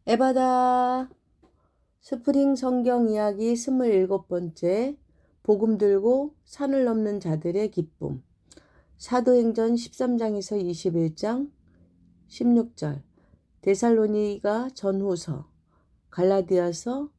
에바다 스프링 성경 이야기 27번째 복음 들고 산을 넘는 자들의 기쁨. 사도행전 13장에서 21장 16절 데살로니가 전후서, 갈라디아서,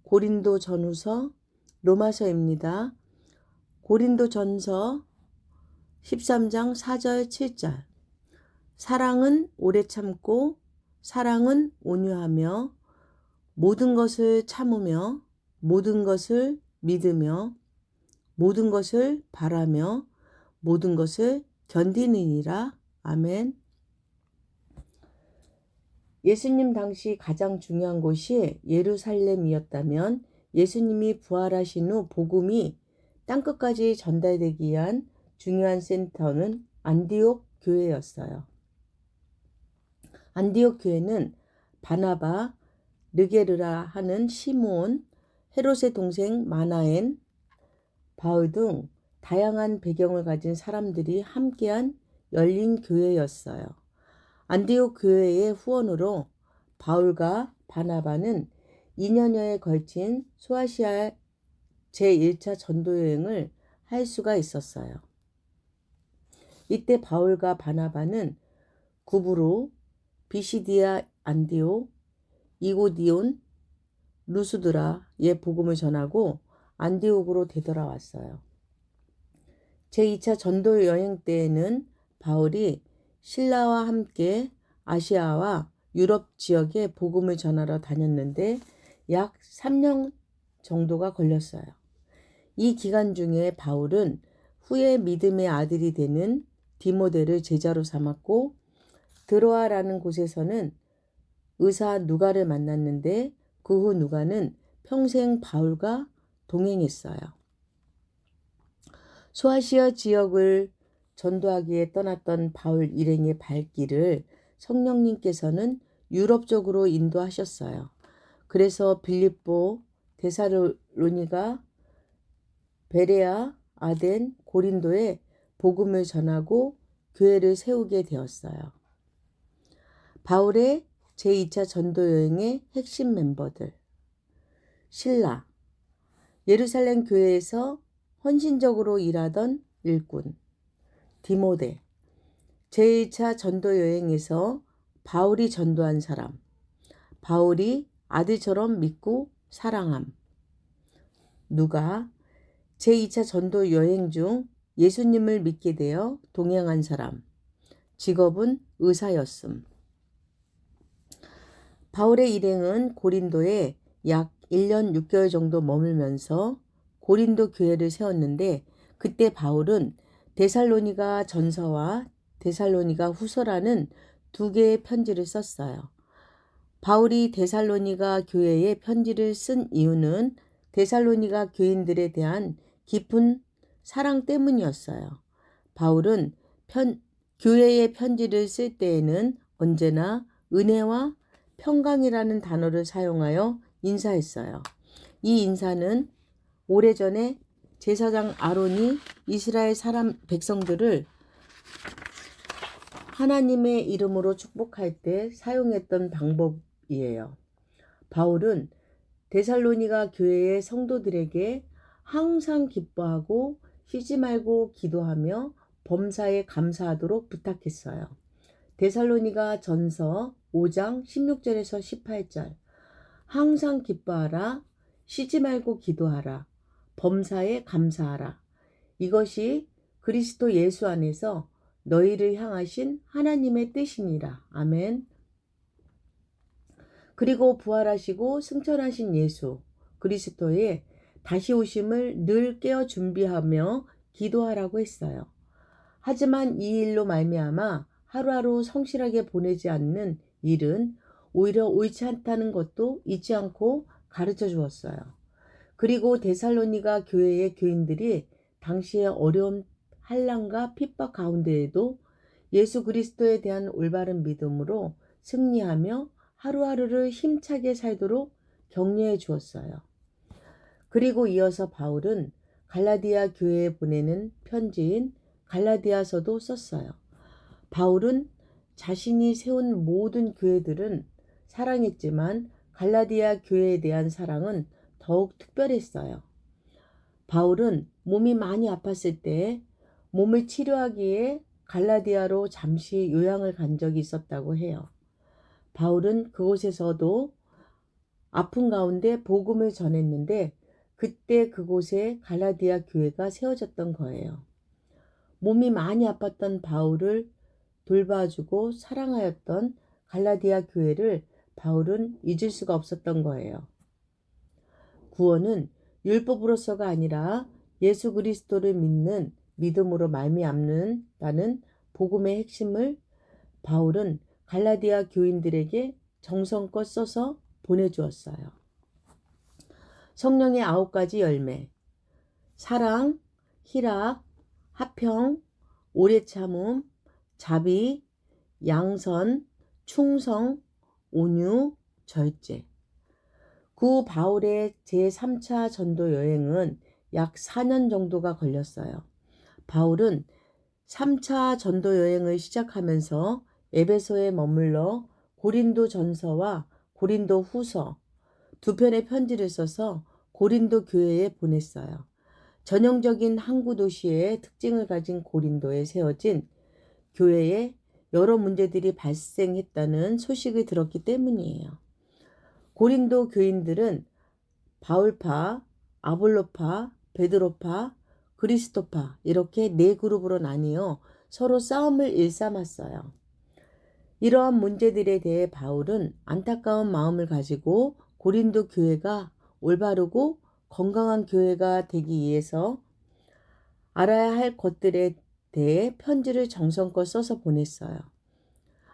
고린도 전후서, 로마서입니다. 고린도 전서 13장 4절 7절 사랑은 오래 참고 사랑은 온유하며 모든 것을 참으며 모든 것을 믿으며 모든 것을 바라며 모든 것을 견디느니라. 아멘. 예수님 당시 가장 중요한 곳이 예루살렘이었다면 예수님이 부활하신 후 복음이 땅끝까지 전달되기 위한 중요한 센터는 안디옥 교회였어요. 안디옥 교회는 바나바, 르게르라 하는 시므온, 헤롯의 동생 마나엔, 바울 등 다양한 배경을 가진 사람들이 함께한 열린 교회였어요. 안디옥 교회의 후원으로 바울과 바나바는 2년여에 걸친 소아시아 제1차 전도여행을 할 수가 있었어요. 이때 바울과 바나바는 구브로, 비시디아, 안디옥, 이고디온, 루스드라의 복음을 전하고 안디옥으로 되돌아왔어요. 제2차 전도 여행 때에는 바울이 신라와 함께 아시아와 유럽 지역에 복음을 전하러 다녔는데 약 3년 정도가 걸렸어요. 이 기간 중에 바울은 후에 믿음의 아들이 되는 디모데를 제자로 삼았고 드로아라는 곳에서는 의사 누가를 만났는데 그 후 누가는 평생 바울과 동행했어요. 소아시아 지역을 전도하기에 떠났던 바울 일행의 발길을 성령님께서는 유럽 쪽으로 인도하셨어요. 그래서 빌립보, 데살로니가, 베레아, 아덴, 고린도에 복음을 전하고 교회를 세우게 되었어요. 바울의 제2차 전도여행의 핵심 멤버들. 신라, 예루살렘 교회에서 헌신적으로 일하던 일꾼. 디모데, 제1차 전도여행에서 바울이 전도한 사람. 바울이 아들처럼 믿고 사랑함. 누가, 제2차 전도여행 중 예수님을 믿게 되어 동행한 사람. 직업은 의사였음. 바울의 일행은 고린도에 약 1년 6개월 정도 머물면서 고린도 교회를 세웠는데 그때 바울은 데살로니가 전서와 데살로니가 후서라는 두 개의 편지를 썼어요. 바울이 데살로니가 교회에 편지를 쓴 이유는 데살로니가 교인들에 대한 깊은 사랑 때문이었어요. 바울은 교회에 편지를 쓸 때에는 언제나 은혜와 평강이라는 단어를 사용하여 인사했어요. 이 인사는 오래전에 제사장 아론이 이스라엘 백성들을 하나님의 이름으로 축복할 때 사용했던 방법이에요. 바울은 데살로니가 교회의 성도들에게 항상 기뻐하고 쉬지 말고 기도하며 범사에 감사하도록 부탁했어요. 데살로니가 전서 5장 16절에서 18절 항상 기뻐하라, 쉬지 말고 기도하라, 범사에 감사하라. 이것이 그리스도 예수 안에서 너희를 향하신 하나님의 뜻이니라. 아멘. 그리고 부활하시고 승천하신 예수 그리스도의 다시 오심을 늘 깨어 준비하며 기도하라고 했어요. 하지만 이 일로 말미암아 하루하루 성실하게 보내지 않는 일은 오히려 옳지 않다는 것도 잊지 않고 가르쳐 주었어요. 그리고 데살로니가 교회의 교인들이 당시의 어려운 환난과 핍박 가운데에도 예수 그리스도에 대한 올바른 믿음으로 승리하며 하루하루를 힘차게 살도록 격려해 주었어요. 그리고 이어서 바울은 갈라디아 교회에 보내는 편지인 갈라디아서도 썼어요. 바울은 자신이 세운 모든 교회들은 사랑했지만 갈라디아 교회에 대한 사랑은 더욱 특별했어요. 바울은 몸이 많이 아팠을 때 몸을 치료하기에 갈라디아로 잠시 요양을 간 적이 있었다고 해요. 바울은 그곳에서도 아픈 가운데 복음을 전했는데 그때 그곳에 갈라디아 교회가 세워졌던 거예요. 몸이 많이 아팠던 바울을 돌봐주고 사랑하였던 갈라디아 교회를 바울은 잊을 수가 없었던 거예요. 구원은 율법으로서가 아니라 예수 그리스도를 믿는 믿음으로 말미암는다는 복음의 핵심을 바울은 갈라디아 교인들에게 정성껏 써서 보내주었어요. 성령의 9가지 열매, 사랑, 희락, 화평, 오래 참음, 자비, 양선, 충성, 온유, 절제. 구 바울의 제3차 전도 여행은 약 4년 정도가 걸렸어요. 바울은 3차 전도 여행을 시작하면서 에베소에 머물러 고린도 전서와 고린도 후서 두 편의 편지를 써서 고린도 교회에 보냈어요. 전형적인 항구 도시의 특징을 가진 고린도에 세워진 교회에 여러 문제들이 발생했다는 소식을 들었기 때문이에요. 고린도 교인들은 바울파, 아볼로파, 베드로파, 그리스도파 이렇게 4그룹으로 나뉘어 서로 싸움을 일삼았어요. 이러한 문제들에 대해 바울은 안타까운 마음을 가지고 고린도 교회가 올바르고 건강한 교회가 되기 위해서 알아야 할 것들에 대해 편지를 정성껏 써서 보냈어요.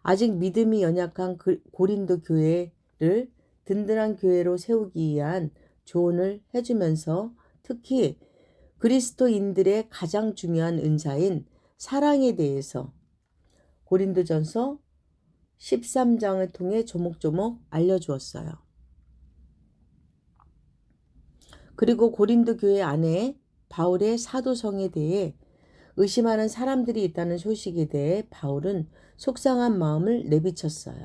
아직 믿음이 연약한 고린도 교회를 든든한 교회로 세우기 위한 조언을 해주면서 특히 그리스도인들의 가장 중요한 은사인 사랑에 대해서 고린도전서 13장을 통해 조목조목 알려주었어요. 그리고 고린도 교회 안에 바울의 사도성에 대해 의심하는 사람들이 있다는 소식에 대해 바울은 속상한 마음을 내비쳤어요.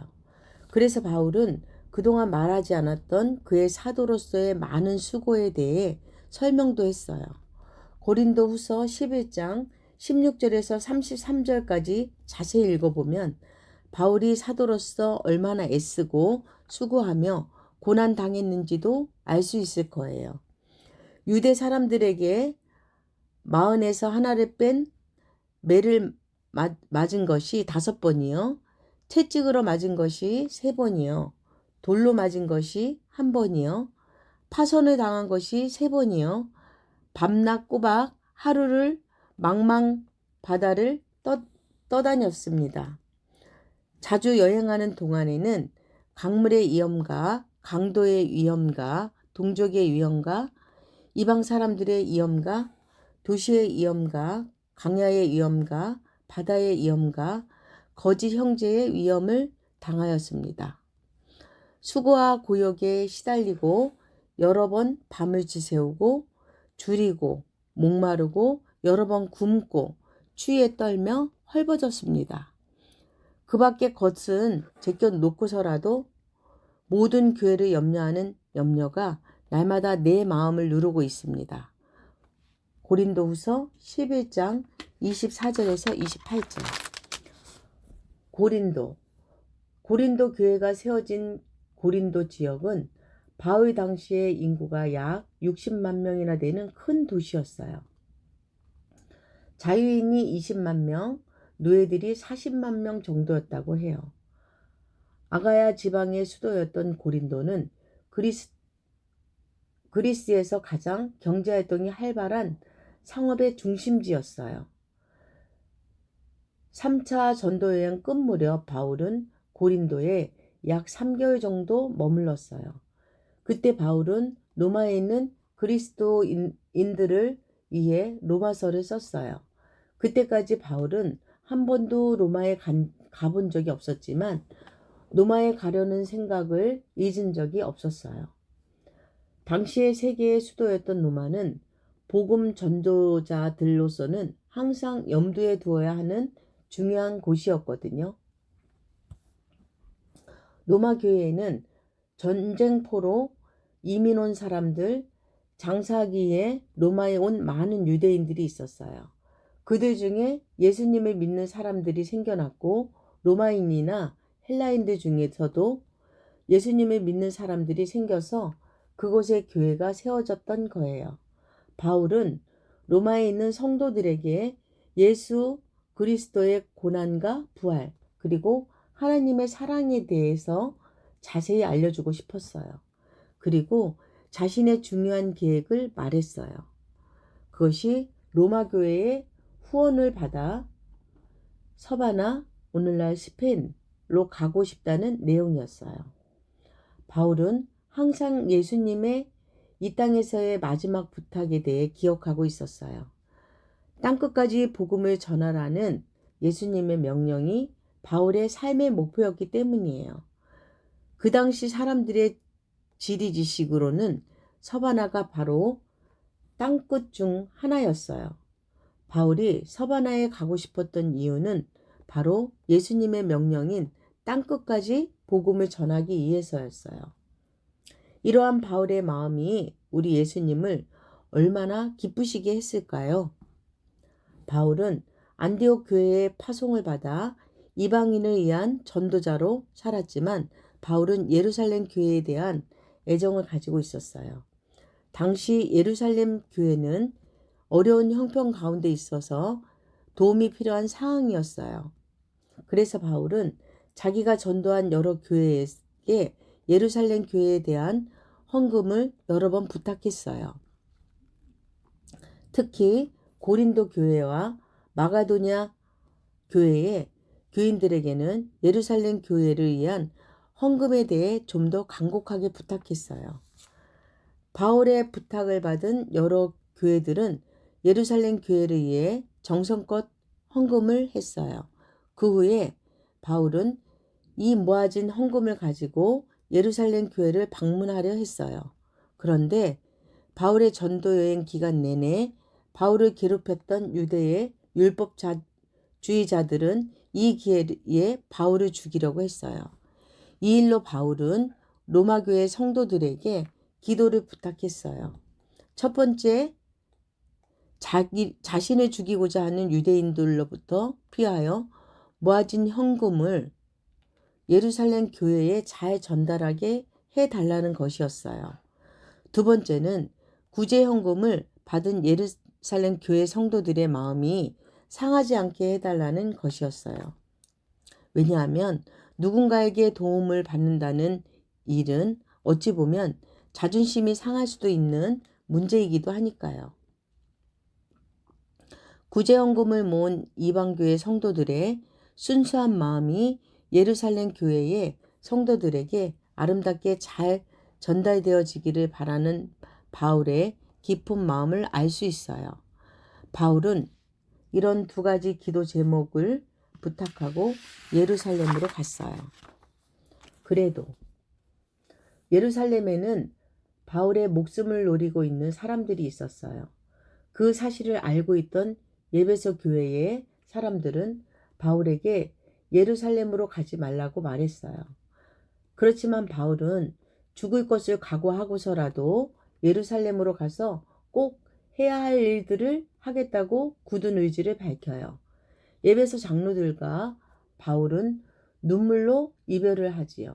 그래서 바울은 그동안 말하지 않았던 그의 사도로서의 많은 수고에 대해 설명도 했어요. 고린도 후서 11장 16절에서 33절까지 자세히 읽어보면 바울이 사도로서 얼마나 애쓰고 수고하며 고난 당했는지도 알 수 있을 거예요. 유대 사람들에게 마흔에서 하나를 뺀 매를 맞은 것이 5번이요. 채찍으로 맞은 것이 3번이요. 돌로 맞은 것이 1번이요. 파손을 당한 것이 3번이요. 밤낮 꼬박 하루를 망망 바다를 떠다녔습니다. 자주 여행하는 동안에는 강물의 위험과 강도의 위험과 동족의 위험과 이방 사람들의 위험과 도시의 위험과 강야의 위험과 바다의 위험과 거짓 형제의 위험을 당하였습니다. 수고와 고역에 시달리고 여러 번 밤을 지새우고 줄이고 목마르고 여러 번 굶고 추위에 떨며 헐벗었습니다. 그 밖에 겉은 제껴놓고서라도 모든 교회를 염려하는 염려가 날마다 내 마음을 누르고 있습니다. 고린도후서 11장 24절에서 28절. 고린도 교회가 세워진 고린도 지역은 바울 당시의 인구가 약 60만 명이나 되는 큰 도시였어요. 자유인이 20만 명, 노예들이 40만 명 정도였다고 해요. 아가야 지방의 수도였던 고린도는 그리스에서 가장 경제활동이 활발한 상업의 중심지였어요. 3차 전도여행 끝 무렵 바울은 고린도에 약 3개월 정도 머물렀어요. 그때 바울은 로마에 있는 그리스도인들을 위해 로마서를 썼어요. 그때까지 바울은 한 번도 로마에 가본 적이 없었지만 로마에 가려는 생각을 잊은 적이 없었어요. 당시의 세계의 수도였던 로마는 복음 전도자들로서는 항상 염두에 두어야 하는 중요한 곳이었거든요. 로마 교회에는 전쟁포로 이민 온 사람들, 장사하기 위해 로마에 온 많은 유대인들이 있었어요. 그들 중에 예수님을 믿는 사람들이 생겨났고 로마인이나 헬라인들 중에서도 예수님을 믿는 사람들이 생겨서 그곳에 교회가 세워졌던 거예요. 바울은 로마에 있는 성도들에게 예수 그리스도의 고난과 부활, 그리고 하나님의 사랑에 대해서 자세히 알려주고 싶었어요. 그리고 자신의 중요한 계획을 말했어요. 그것이 로마 교회의 후원을 받아 서바나, 오늘날 스페인로 가고 싶다는 내용이었어요. 바울은 항상 예수님의 이 땅에서의 마지막 부탁에 대해 기억하고 있었어요. 땅끝까지 복음을 전하라는 예수님의 명령이 바울의 삶의 목표였기 때문이에요. 그 당시 사람들의 지리지식으로는 서바나가 바로 땅끝 중 하나였어요. 바울이 서바나에 가고 싶었던 이유는 바로 예수님의 명령인 땅끝까지 복음을 전하기 위해서였어요. 이러한 바울의 마음이 우리 예수님을 얼마나 기쁘시게 했을까요? 바울은 안디옥 교회의 파송을 받아 이방인을 위한 전도자로 살았지만 바울은 예루살렘 교회에 대한 애정을 가지고 있었어요. 당시 예루살렘 교회는 어려운 형편 가운데 있어서 도움이 필요한 상황이었어요. 그래서 바울은 자기가 전도한 여러 교회에게 예루살렘 교회에 대한 헌금을 여러 번 부탁했어요. 특히 고린도 교회와 마가도냐 교회의 교인들에게는 예루살렘 교회를 위한 헌금에 대해 좀 더 간곡하게 부탁했어요. 바울의 부탁을 받은 여러 교회들은 예루살렘 교회를 위해 정성껏 헌금을 했어요. 그 후에 바울은 이 모아진 헌금을 가지고 예루살렘 교회를 방문하려 했어요. 그런데 바울의 전도 여행 기간 내내 바울을 괴롭혔던 유대의 율법주의자들은 이 기회에 바울을 죽이려고 했어요. 이 일로 바울은 로마 교회 성도들에게 기도를 부탁했어요. 첫 번째, 자신을 죽이고자 하는 유대인들로부터 피하여 모아진 헌금을 예루살렘 교회에 잘 전달하게 해달라는 것이었어요. 두 번째는 구제 헌금을 받은 예루살렘 교회 성도들의 마음이 상하지 않게 해달라는 것이었어요. 왜냐하면 누군가에게 도움을 받는다는 일은 어찌 보면 자존심이 상할 수도 있는 문제이기도 하니까요. 구제헌금을 모은 이방교회 성도들의 순수한 마음이 예루살렘 교회의 성도들에게 아름답게 잘 전달되어지기를 바라는 바울의 깊은 마음을 알 수 있어요. 바울은 이런 두 가지 기도 제목을 부탁하고 예루살렘으로 갔어요. 그래도 예루살렘에는 바울의 목숨을 노리고 있는 사람들이 있었어요. 그 사실을 알고 있던 에베소 교회의 사람들은 바울에게 예루살렘으로 가지 말라고 말했어요. 그렇지만 바울은 죽을 것을 각오하고서라도 예루살렘으로 가서 꼭 해야 할 일들을 하겠다고 굳은 의지를 밝혀요. 에베소 장로들과 바울은 눈물로 이별을 하지요.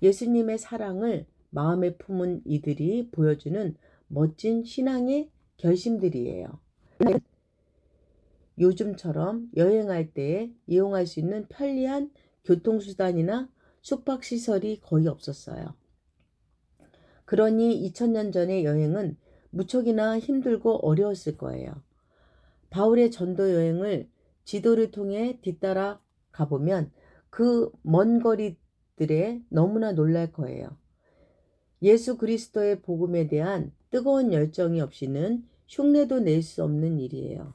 예수님의 사랑을 마음에 품은 이들이 보여주는 멋진 신앙의 결심들이에요. 요즘처럼 여행할 때 이용할 수 있는 편리한 교통수단이나 숙박시설이 거의 없었어요. 그러니 2000년 전의 여행은 무척이나 힘들고 어려웠을 거예요. 바울의 전도 여행을 지도를 통해 뒤따라 가보면 그 먼 거리들에 너무나 놀랄 거예요. 예수 그리스도의 복음에 대한 뜨거운 열정이 없이는 흉내도 낼 수 없는 일이에요.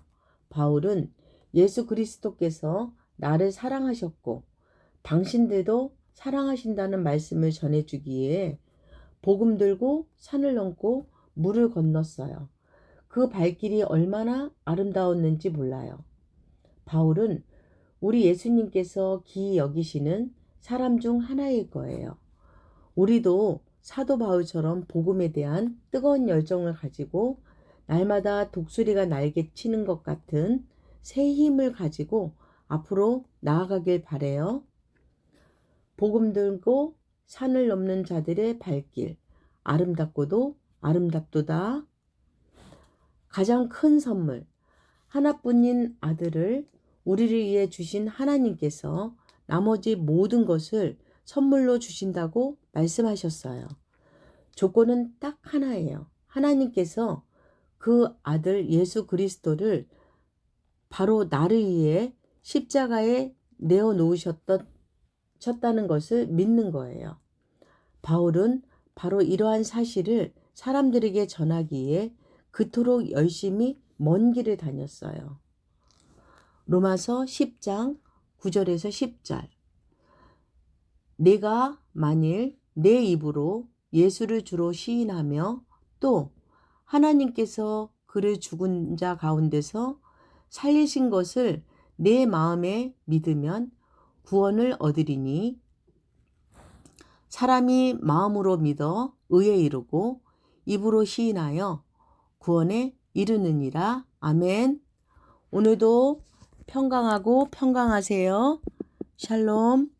바울은 예수 그리스도께서 나를 사랑하셨고 당신들도 사랑하신다는 말씀을 전해주기에 복음 들고 산을 넘고 물을 건넜어요. 그 발길이 얼마나 아름다웠는지 몰라요. 바울은 우리 예수님께서 기이 여기시는 사람 중 하나일 거예요. 우리도 사도 바울처럼 복음에 대한 뜨거운 열정을 가지고 날마다 독수리가 날개 치는 것 같은 새 힘을 가지고 앞으로 나아가길 바래요. 복음 들고 산을 넘는 자들의 발길, 아름답고도 아름답도다. 가장 큰 선물, 하나뿐인 아들을 우리를 위해 주신 하나님께서 나머지 모든 것을 선물로 주신다고 말씀하셨어요. 조건은 딱 하나예요. 하나님께서 그 아들 예수 그리스도를 바로 나를 위해 십자가에 내어 놓으셨다는 것을 믿는 거예요. 바울은 바로 이러한 사실을 사람들에게 전하기에 그토록 열심히 먼 길을 다녔어요. 로마서 10장 9절에서 10절. 내가 만일 내 입으로 예수를 주로 시인하며 또 하나님께서 그를 죽은 자 가운데서 살리신 것을 내 마음에 믿으면 구원을 얻으리니 사람이 마음으로 믿어 의에 이르고 입으로 시인하여 구원에 이르느니라. 아멘. 오늘도 평강하고 평강하세요. 샬롬.